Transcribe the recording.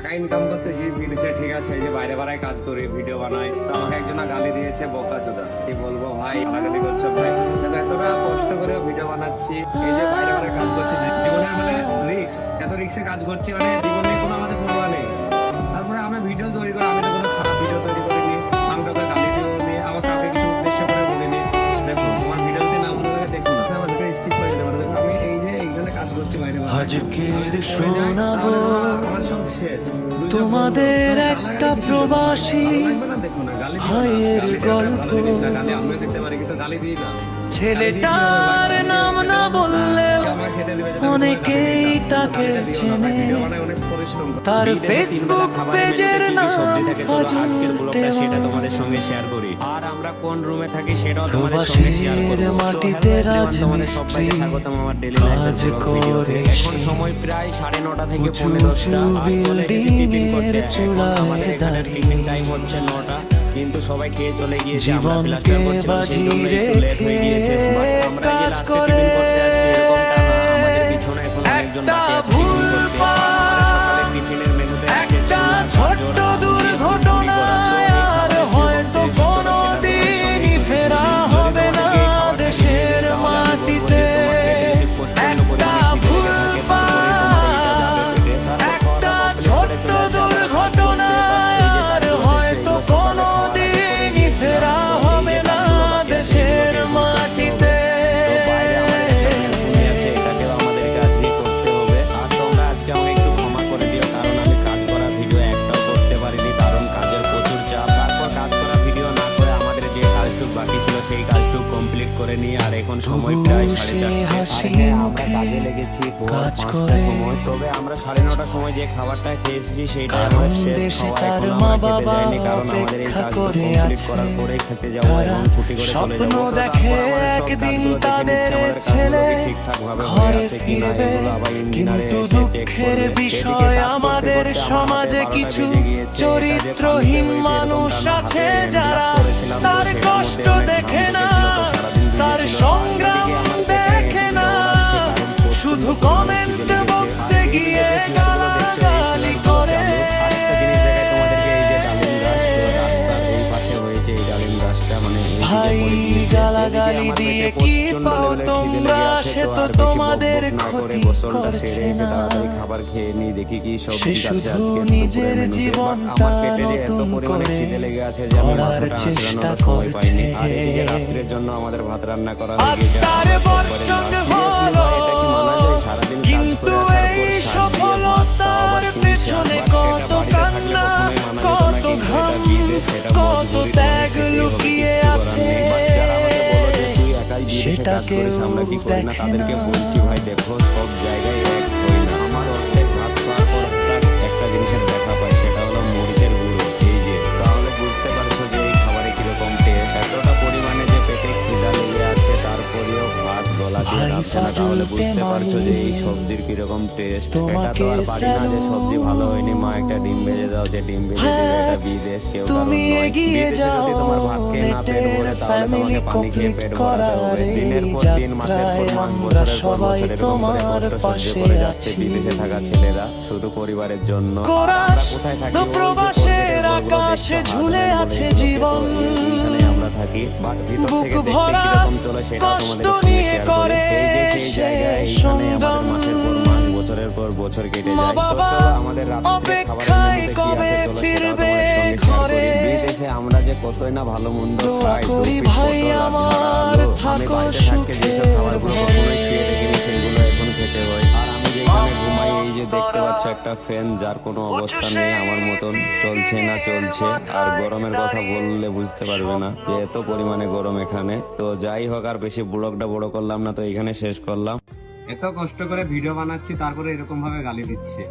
টাকা ইনকাম করতেছি বিদেশে, ঠিক আছে, এই যে বাইরে বাইরে কাজ করি, ভিডিও বানাই, তো আমাকে একজন গালি দিয়েছে বোকাচোদা। কি বলবো ভাই, গালি করছো ভাই, এতটা কষ্ট করে ভিডিও বানাচ্ছি, এই যে বাইরে বাইরে কাজ করছি, জীবনের মানে রিস্ক, এত রিস্কে কাজ করছি, মানে জীবনে কোনো আমাদের পরোয়া নেই। তারপরে আমরা ভিডিও তৈরি করি, আমি তো কোনো খারাপ ভিডিও তৈরি করিনি, আমি কাউকে গালি দিও নি, আমার কাউকে কিছু উদ্দেশ্য করে বলিনি। দেখো তোমার ভিডিওতে না ভালো লাগে দেখো না, আমার ভিডিও স্কিপ করে দিতে পারো। দেখো আমি এই যে এইখানে কাজ করছি বাইরে বাইরে, আজকের শোনাবো আমার সব শেষ। তোমাদের একটা প্রবাসী ভাইয়ের গল্প। ছেলেটার নাম না বললেও অনেকেই তাকে চেনে, তার ফেসবুক পেজের নাম ফাজুল দেওয়ান। সেটা তোমাদের সঙ্গে শেয়ার করি, আর আমরা কোন রুমে থাকি সেটাও তোমাদের সঙ্গে শেয়ার করব। মাটিতে রাজমিস্ত্রি কাজ করে, এখন সময় প্রায় 9:30 থেকে 10:30। বিল্ডিংয়ের চূড়ায় টিফিন টাইম হচ্ছে 9টা, কিন্তু সবাই খেয়ে চলে গিয়েছে। আমরা জীবনকে বাজি রেখে কাজ করে আমাদের পিছনে এখন অনেকজন বাকি আছে টিফিন করতে। সকালে টিফিনের মেনুতে একটা ছোট্ট দুর্ঘটনায় আর হয়তো কোনোদিনই ফেরা হবে না দেশের মাটিতে। একটা ভুলভাল, একটা ছোট্ট দুর্ঘটনায় আর হয়তো কোনোদিনই ফেরা হবে না দেশের মাটিতে। এটাকেও আমাদেরকে আজকে করতে হবে। আর তোমরা আজকে আমাকে একটু ক্ষমা করে দিও, কারণ আমি কাজ করা ভিডিও একটাও করতে পারিনি, কারণ কাজের প্রচুর চাপ। তারপর কাজ করা ভিডিও না করে আমাদের যে কাজটুকু বাকি ছিল সেই কাজটুকু কমপ্লিট করে নিয়ে, আর এখন সময় প্রায় 4:30। আমরা কাজে লেগেছি কাজ 5টার করে। সময়, তবে আমরা 9:30টার সময় যে খাবারটা খেয়েছি সেইটা আমার শেষ দেশে খাওয়া, তার এখন মা আমরা খেতে বাবা যাইনি, কারণ আমাদের এই অপেক্ষা কাজটা করে কমপ্লিট আছে। করার পরে খেতে যাবো তারা এবং ছুটি করে চলে স্বপ্ন যাবো। তো দেখে তারপর আমাদের সব একদিন কাজগুলো দেখে তাদের নিচ্ছি, আমাদের ছেলে কাজগুলো ঠিকঠাকভাবে হয়ে ঘরে আছে কিনা, ফিরবে। এগুলো আবার ইঞ্জিনিয়ারে কিন্তু এসে চেক দুঃখের করবে। বিষয় আমাদের সমাজে কিছু চরিত্রহীন মানুষ আছে যারা তার কষ্ট দেখে না, তার সংগ্রাম দেখে না, শুধু কমেন্ট বক্সে গিয়ে গালাগালি করে। ভাই গালাগালি দিয়ে কি পাও তোমরা, সে তো তোমাদের ক্ষতি করছে না। খাবার খেয়ে নি দেখি কি সব সে শুধু নিজের জীবনটা নতুন করে গড়ার চেষ্টা করছে। রাত্রের জন্য আমাদের ভাত রান্না করা আজ তার বর্ষণ হলো, কিন্তু এই সফলতার পেছনে কত কান্না, কত ঘাম, কত ত্যাগ লুকিয়ে আছে, সেটা কেউ দেখে তাদেরকে না। বলছি ভাই দেখো সব জায়গায় এক হই না। আমার অর্ধেক ভাত খাওয়ার পর একটা জিনিসের দেখা পাই, সেটা হলো মরিচের গুঁড়ো। এই যে তাহলে বুঝতে পারছো যে এই খাবারে কিরকম টেস্ট, এতটা পরিমাণে যে পেটে খিদা লেগে আছে তারপরেও ভাত গলা দিয়ে যাচ্ছে না, তাহলে বুঝতে পারছো যে এই সবজির কিরকম টেস্ট। এটা তো আর পারি না যে সবজি ভালো হয়নি, মা একটা ডিম ভেজে দাও, যে ডিম ভেজে দেবে, এটা বিদেশ কেউ কারণ তুমি নয়। এগিয়ে বিদেশে যাও যদি তোমার ভাত খেয়ে না পেট ভরে, তাহলে তোমাকে পানি খেয়ে পেট ভরাতে হবে। দিনের পর দিন, মাসের পর মাস, আমরা বছরের পর সবাই বছর এরকম করে তোমার কষ্ট সহ্য পাশে করে যাচ্ছে আছি। বিদেশে থাকা ছেলেরা শুধু পরিবারের জন্য। আর কোরাস আমরা কোথায় থাকি? তো ওই যে প্রবাসের পর্বতের আকাশে বলগুলো ঝুলে দেখছো, আছে হাজার জীবন। এইখানে আমরা থাকি, বাট ভিতর বুক থেকে দেখতে ভরা কিরকম চলে সেটা কষ্ট তোমাদের সঙ্গে নিয়ে শেয়ার করে করি। এই যে সেই জায়গায়, এইখানে আমাদের মাসের পর মাস, বছরের পর বছর কেটে মা যায়। তো বাবা চলো আমাদের রাত্রে খাবারের অপেক্ষায় মেনুতে কি কবে আছে চলো সেটাও ফিরবে তোমাদের সঙ্গে শেয়ার ঘরে। করি। বিদেশে আমরা যে কতই না ভালো মন্দ দোয়া খাই, করি দু পিস ভাই পটল আর আমার ঝাড়া আলু। আমি থাকো বাড়িতে থাকতে যেসব সুখের খাবারগুলো ঘরে। কখনোই ছুঁয়ে দেখিনি সেগুলো এখন খেতে হয়। আর আমি যেখানে ঘুমাই, এই যে দেখতে পাচ্ছ একটা ফ্যান, যার কোনো অবস্থা নেই আমার মতন, চলছে না চলছে। আর গরমের কথা বললে বুঝতে পারবে না যে এত পরিমাণে গরম এখানে। তো যাই হোক, আর বেশি ব্লগটা বড় করলাম না, তো এখানে শেষ করলাম। এত কষ্ট করে ভিডিও বানাচ্ছি তারপরে এরকম ভাবে গালি দিচ্ছে।